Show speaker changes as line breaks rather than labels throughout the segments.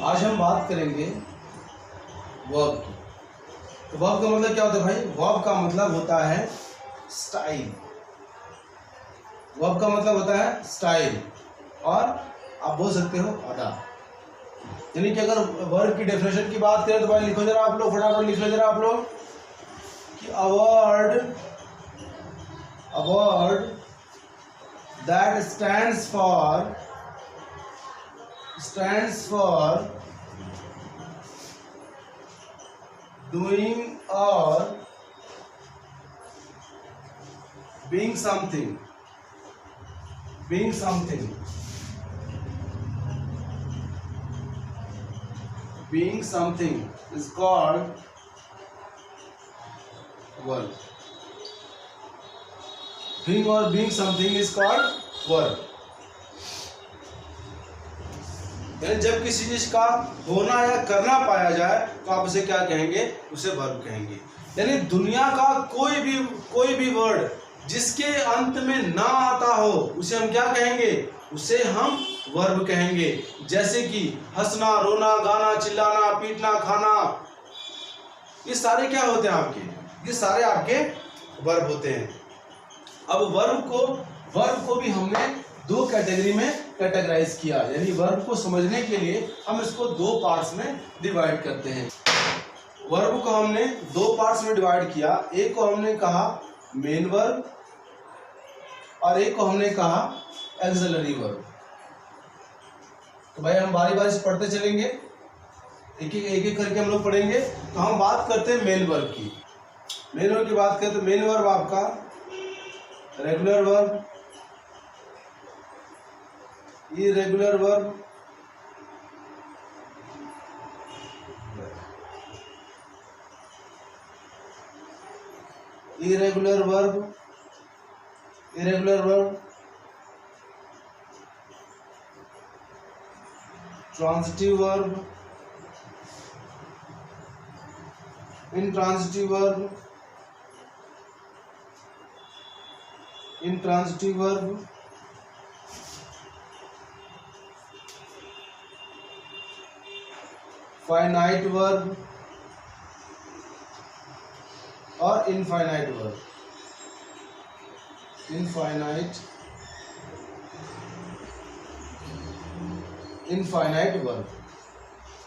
आज हम बात करेंगे वर्ब की। तो वर्ब का मतलब क्या होता है भाई? वर्ब का मतलब होता है स्टाइल। वर्ब का मतलब होता है स्टाइल, और आप बोल सकते हो अदा। यानी कि अगर वर्ब की डेफिनेशन की बात करें तो भाई लिखो जरा आप लोग, फटाफट लिख लो जरा आप लोग कि a word that stands for doing or being something is called verb. Doing or being something is called verb. यानी जब किसी चीज का होना या करना पाया जाए तो आप उसे क्या कहेंगे? उसे वर्ब कहेंगे। यानी दुनिया का कोई भी वर्ड जिसके अंत में ना आता हो उसे हम क्या कहेंगे? उसे हम वर्ब कहेंगे। जैसे कि हंसना, रोना, गाना, चिल्लाना, पीटना, खाना, ये सारे क्या होते हैं आपके? ये सारे आपके वर्ब होते हैं। अब वर्ब को भी हमने दो कैटेगरी में कैटेगराइज किया। यानी वर्ब को समझने के लिए हम इसको दो पार्ट्स में डिवाइड करते हैं। वर्ब को हमने दो पार्ट्स में डिवाइड किया। एक को हमने कहा मेन वर्ब और एक को हमने कहा एक्सिलरी वर्ब। तो भाई हम बारी बारी से पढ़ते चलेंगे, एक एक करके हम लोग पढ़ेंगे। तो हम बात करते हैं मेन वर्ब की। मेन वर्ब की बात करें तो मेन वर्ब आपका regular verb, irregular verb, irregular verb, transitive verb, intransitive verb, finite verb और infinite verb। Infinite verb.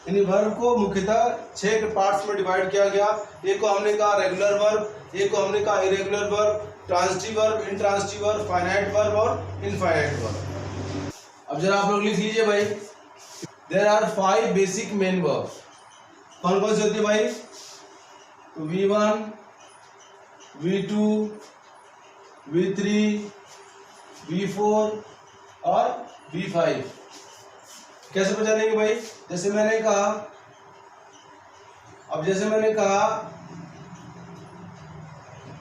इन वर्ब को मुख्यतः 6 पार्ट्स में डिवाइड किया गया। एक को हमने कहा रेगुलर वर्ब, एक को हमने कहा irregular verb, transitive verb, intransitive verb, finite verb और इनफाइनाइट वर्ब। अब जरा आप लोग लिख लीजिए भाई, there are 5 basic main verb. कौन कौन सी होती है भाई? V1, V2, V3, V4 और V5। कैसे पहचानेंगे भाई? जैसे मैंने कहा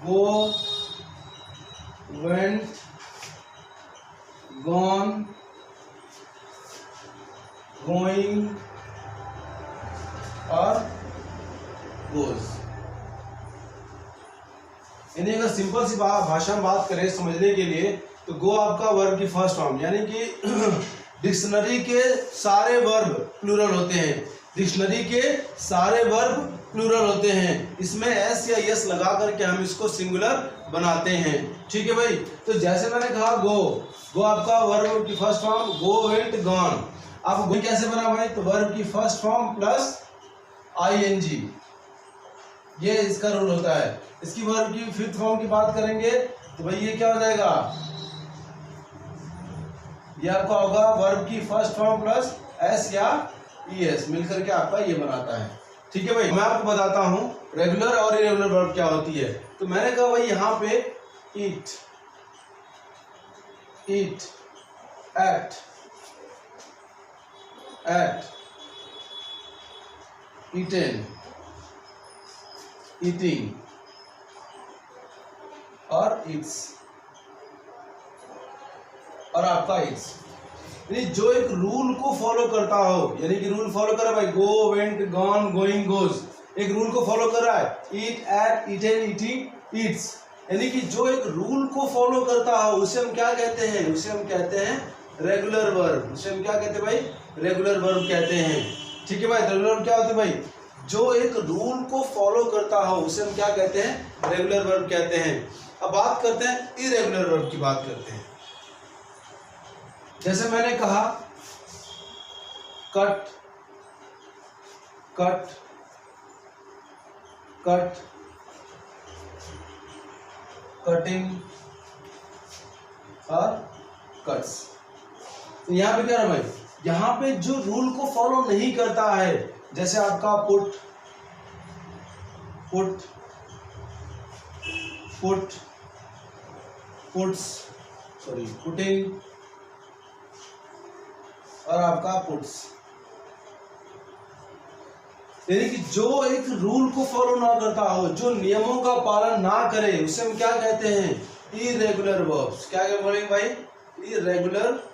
गो, वेंट, गॉन, गोइंग और गोज। यानी अगर सिंपल सी भाषा में बात करें समझने के लिए तो गो आपका वर्ब की फर्स्ट फॉर्म। यानी कि डिक्शनरी के सारे वर्ब प्लूरल होते हैं। डिक्शनरी के सारे वर्ब प्लूरल होते हैं। इसमें एस या यस लगा करके हम इसको सिंगुलर बनाते हैं। ठीक है भाई? तो जैसे मैंने कहा गो आपका वर्ब की फर्स्ट फॉर्म, गो, वेंट, गॉन। अब गो कैसे बना भाई? तो वर्ब की फर्स्ट फॉर्म प्लस ing, ये इसका रूल होता है। इसकी वर्ब की फिफ्थ फॉर्म की बात करेंगे तो भाई ये क्या हो जाएगा? ये आपका होगा वर्ब की फर्स्ट फॉर्म प्लस एस या ईएस मिलकर के आपका ये बनाता है। ठीक है भाई? मैं आपको बताता हूं रेगुलर और इरेगुलर वर्ब क्या होती है। तो मैंने कहा भाई यहाँ पे ईट, एक्ट, ईटेन, ईटिंग और ईट्स और आपका इट्स। यानी जो एक रूल को फॉलो करता हो, यानी कि रूल फॉलो कर रहा है भाई, गो, वेंट, गॉन, गोइंग, गोज, एक रूल को फॉलो कर रहा है। ईट, एट, ईटेन, ईटिंग, ईट्स, यानी कि जो एक रूल को फॉलो करता हो उसे हम क्या कहते हैं? उसे हम कहते हैं रेगुलर वर्ब। उसे हम क्या कहते हैं भाई? रेगुलर वर्ब कहते हैं। ठीक है भाई। रेगुलर वर्ब क्या होते हैं भाई? जो एक रूल को फॉलो करता हो उसे हम क्या कहते हैं? रेगुलर वर्ब कहते हैं। अब बात करते हैं इरेगुलर वर्ब की बात करते हैं। जैसे मैंने कहा कट, कट, कट, कटिंग और कट्स। तो यहां पे क्या है भाई? यहां पे जो रूल को फॉलो नहीं करता है, जैसे आपका put, put, put, puts, sorry putting और आपका पुट्स, यानी कि जो एक रूल को फॉलो ना करता हो, जो नियमों का पालन ना करे, उसे हम क्या कहते हैं? Irregular verbs. क्या बोलेंगे भाई? इरेगुलर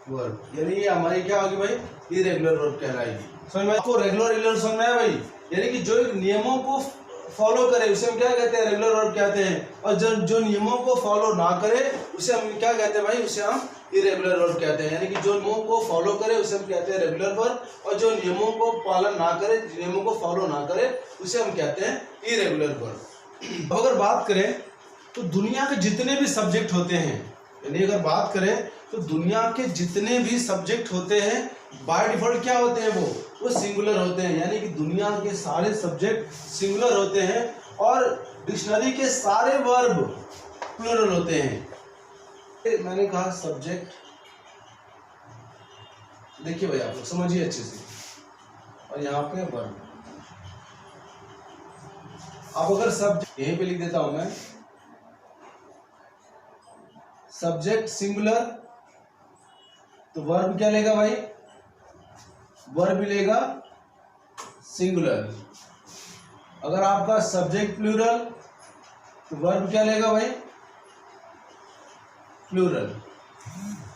वर्ब, यानी ये हमारी क्या होगी भाई? इरेगुलर वर्ब कहलाएगी। समझ में आपको? रेगुलर इरेगुलर समझ में आया भाई? यानी कि जो एक नियमों को फॉलो करे उसे हम क्या कहते हैं? रेगुलर वर्ब कहते हैं। और जो नियमों को फॉलो ना करे उसे हम क्या कहते हैं भाई? उसे हम इरेगुलर वर्ब कहते हैं। यानी कि जो नियमों को फॉलो करे उसे हम कहते हैं रेगुलर वर्ब, और जो नियमों को पालन ना करे, नियमों को फॉलो ना करे, उसे हम कहते हैं इरेगुलर वर्ब। अगर बात करें तो दुनिया के जितने भी सब्जेक्ट होते हैं, यानी अगर बात करें तो दुनिया के जितने भी सब्जेक्ट होते हैं बाय डिफॉल्ट क्या होते हैं? वो सिंगुलर होते हैं। यानी कि दुनिया के सारे सब्जेक्ट सिंगुलर होते हैं और डिक्शनरी के सारे वर्ब प्लूरल होते हैं। मैंने कहा सब्जेक्ट, देखिए भाई आप लोग समझिए अच्छे से, और यहाँ पे वर्ब। अब अगर सब्जेक्ट यहीं पे लिख देता हूं मैं, सब्जेक्ट सिंगुलर, तो वर्ब क्या लेगा भाई? वर्ब लेगा सिंगुलर। अगर आपका सब्जेक्ट प्लूरल, तो वर्ब क्या लेगा भाई? प्लूरल।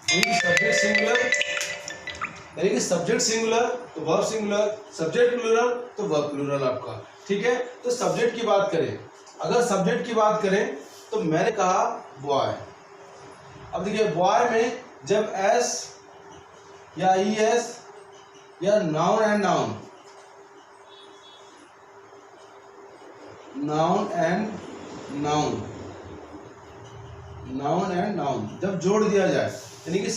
सब्जेक्ट सिंगुलर, यानी कि सब्जेक्ट सिंगुलर तो वर्ब सिंगुलर, सब्जेक्ट प्लूरल तो वर्ब प्लूरल आपका। ठीक है, तो सब्जेक्ट की बात करें, अगर सब्जेक्ट की बात करें तो मैंने कहा बॉय। अब देखिए बॉय में जब एस या ई एस या noun and noun, noun and noun, noun and noun जब जोड़ दिया जाए, यानी कि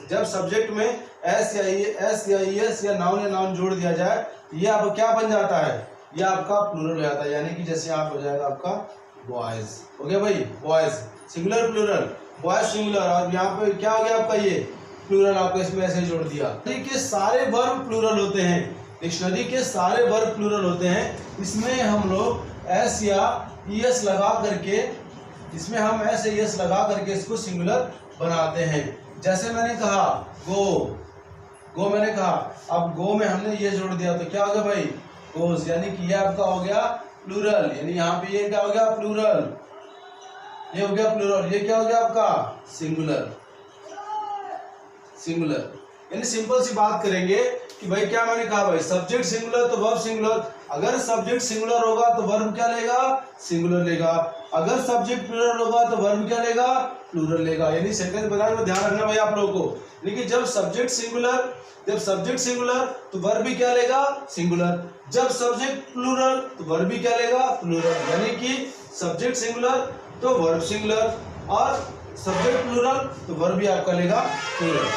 जब सब्जेक्ट में एस या ई एस या नाउन या नाउन जोड़ दिया जाए, ये आपका क्या बन जाता है? ये आपका प्लूरल हो जाता है। यानी कि जैसे आप हो जाएगा आपका बॉयज, हो गया भाई? Boys singular plural, boys singular, और यहाँ पे क्या हो गया आपका? ये प्लूरल आपको इसमें ऐसे जोड़ दिया। डिक्शनरी के सारे वर्ब प्लूरल होते हैं, डिक्शनरी के सारे वर्ब प्लूरल होते हैं। इसमें हम लोग एस या ई एस लगा करके, इसमें हम एस या ई एस लगा करके इसको सिंगुलर बनाते हैं। जैसे मैंने कहा गो, गो मैंने कहा, अब गो में हमने ये जोड़ दिया तो क्या हो गया भाई? गोज, यानी कि ये आपका हो गया प्लूरल, यानी यहाँ पे ये क्या हो गया? प्लूरल, ये हो गया प्लूरल, ये क्या हो गया आपका? Singular, singular. यानी सिंपल सी बात करेंगे कि भाई क्या मैंने कहा भाई? सब्जेक्ट सिंगुलर तो वर्ब सिंगुलर। अगर सब्जेक्ट सिंगुलर होगा तो वर्ब क्या लेगा? सिंगुलर लेगा। अगर सब्जेक्ट प्लूरल होगा तो वर्ब क्या लेगा? प्लूरल लेगा। यानी सेंटेंस बनाने में ध्यान रखना भाई आप लोगों को, लेकिन जब सब्जेक्ट सिंगुलर तो वर्ब भी क्या लेगा? सिंगुलर। जब सब्जेक्ट प्लूरल तो वर्ब भी क्या लेगा? प्लूरल। यानी कि सब्जेक्ट सिंगुलर तो वर्ब सिंगुलर, और सब्जेक्ट प्लूरल तो वर्ब भी आपका लेगा प्लूरल।